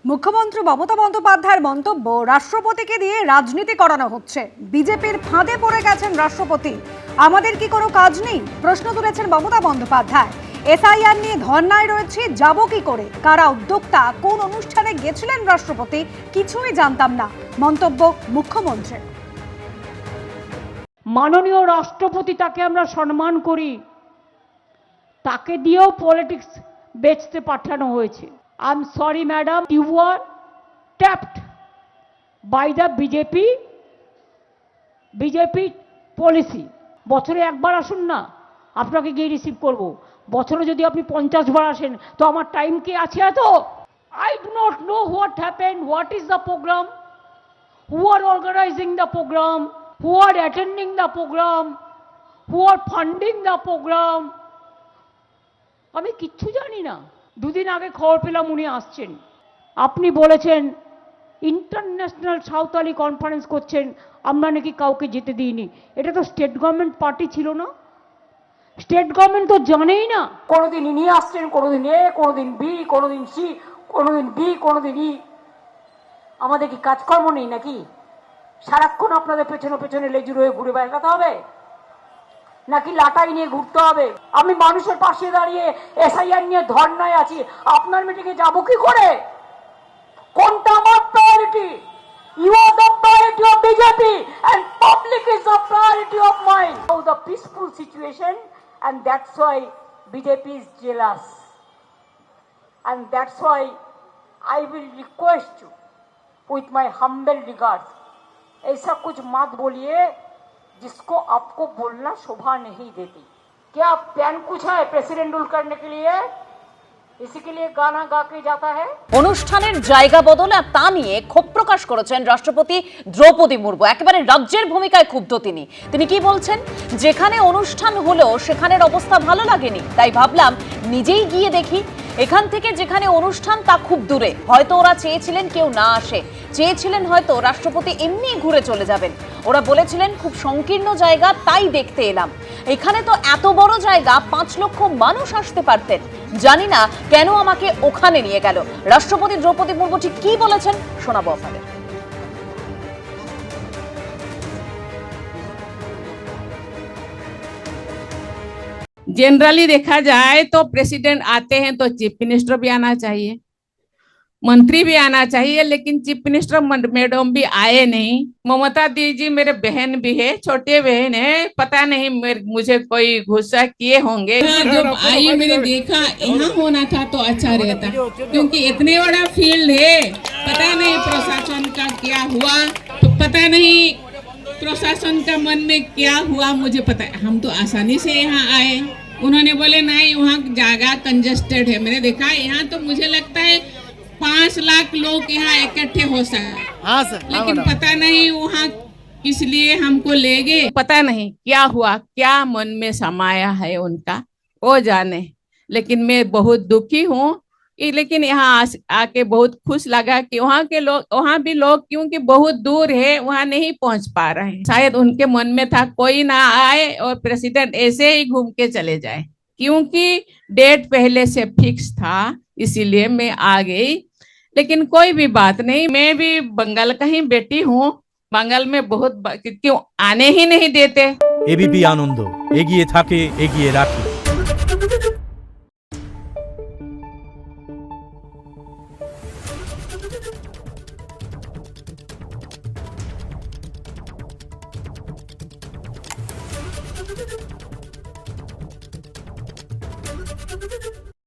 মুখ্যমন্ত্রী মমতা বন্দ্যোপাধ্যায়ের মন্তব্য, রাষ্ট্রপতিকে দিয়ে রাজনীতি করানো হচ্ছে। বিজেপির ফাঁদে পড়ে গেছেন রাষ্ট্রপতি। আমাদের কি কোনো কাজ নেই? প্রশ্ন তুলেছেন মমতা বন্দ্যোপাধ্যায়। এসআইআর নিয়ে ধর্নায় রয়েছে, যাব কি করে? কারা উদ্যোক্তা? কোন অনুষ্ঠানে গেছিলেন রাষ্ট্রপতি? কিছুই জানতাম না, মন্তব্য মুখ্যমন্ত্রীর। মাননীয় রাষ্ট্রপতি, তাকে আমরা সম্মান করি, তাকে দিয়েও পলিটিক্স বেচতে পাঠানো হয়েছে। I am sorry madam, you are tapped by the BJP policy. বছরে একবার আসুন না, আপনাকে গিয়ে রিসিভ করব। বছরে যদি আপনি 50 বার আসেন তো আমার টাইম কি আছে এত? I do not know what happened, what is the programme, who are organising the programme, who are attending the program, who are funding the program, আমি কিচ্ছু জানি না। দুদিন আগে খবর পেলাম উনি আসছেন। আপনি বলেছেন ইন্টারন্যাশনাল সাঁওতালি কনফারেন্স করছেন, আমরা নাকি কাউকে যেতে দিইনি। এটা তো স্টেট গভর্নমেন্ট পার্টি ছিল না? স্টেট গভর্নমেন্ট তো জানেই না। কোনোদিন ইনি আসছেন, কোনোদিন এ, কোনোদিন বি, কোনোদিন সি, কোনোদিন ডি, কোনোদিন ই। আমাদের কি কাজকর্ম নেই নাকি? সারাক্ষণ আপনাদের পেছনে পেছনে লেজুর হয়ে ঘুরে বেড়াতে হবে নাকি লাটাই নিয়ে ঘুরতে হবে? আমি মানুষের পাশে দাঁড়িয়ে এসআইআর নিয়ে ধর্নায় আছি, আপনার মিটিংয়ে যাবো কি করে? কোনটা আমার priority? You are the priority of BJP and public is the priority of mind. How the peaceful situation, and that's why BJP is jealous, and that's why I will request you with my humble regards, ऐसा कुछ मत बोलिए जिसको आपको बोलना शोभा नहीं देती। क्या प्लान कुछ है प्रेसिडेंट रूल करने के लिए? इसी के लिए गाना गा के जाता है। অনুষ্ঠানের জায়গা বদল আর তা নিয়ে ক্ষোভ প্রকাশ করেছেন রাষ্ট্রপতি দ্রৌপদী মুর্মু। একেবারে রাজ্যের ভূমিকায় ক্ষুব্ধ তিনি কি বলছেন? যেখানে অনুষ্ঠান হলো সেখানের অবস্থা ভালো লাগেনি, তাই ভাবলাম নিজেই গিয়ে দেখি। এখান থেকে যেখানে অনুষ্ঠান তা খুব দূরে, হয়তো ওরা চেয়েছিলেন কেউ না আসে, চেয়েছিলেন হয়তো রাষ্ট্রপতি এমনি ঘুরে চলে যাবেন। ওরা বলেছিলেন খুব সংকীর্ণ জায়গা, তাই দেখতে এলাম। এখানে তো এত বড় জায়গা, 5 লক্ষ মানুষ আসতে পারতেন। জানি না কেন আমাকে ওখানে নিয়ে গেল। রাষ্ট্রপতি দ্রৌপদী মুর্মু ঠিক কি বলেছেন শোনাবো আপনাদের। जनरली देखा जाए तो प्रेसिडेंट आते हैं तो चीफ मिनिस्टर भी आना चाहिए, मंत्री भी आना चाहिए, लेकिन चीफ मिनिस्टर मैडम भी आए नहीं। ममता दीदी मेरे बहन भी है, छोटे बहन है, पता नहीं मुझे कोई गुस्सा किए होंगे। जब आई मैंने देखा यहाँ होना था तो अच्छा रहता, क्योंकि इतने बड़ा फील्ड है, पता नहीं प्रशासन का क्या हुआ, तो पता नहीं प्रशासन का मन में क्या हुआ, मुझे पता है। हम तो आसानी से यहाँ आए, उन्होंने बोले नहीं वहाँ जगह कंजेस्टेड है। मैंने देखा यहाँ तो मुझे लगता है 5 लाख लोग यहाँ इकट्ठे हो सकते, हाँ सर, लेकिन पता नहीं वहाँ किस लिए हमको ले गए, पता नहीं क्या हुआ, क्या मन में समाया है उनका, वो जाने। लेकिन मैं बहुत दुखी हूँ, लेकिन यहाँ आके बहुत खुश लगा कि वहाँ के लोग, वहाँ भी लोग क्योंकि बहुत दूर है वहाँ नहीं पहुँच पा रहे हैं। शायद उनके मन में था कोई ना आए और प्रेसिडेंट ऐसे ही घूम के चले जाए, क्योंकि डेट पहले से फिक्स था, इसीलिए मैं आ गई। लेकिन कोई भी बात नहीं, मैं भी बंगाल का ही बेटी हूँ, बंगाल में बहुत क्यों आने ही नहीं देते। एबीपी आनंद एगिए थाके एगिए राखे।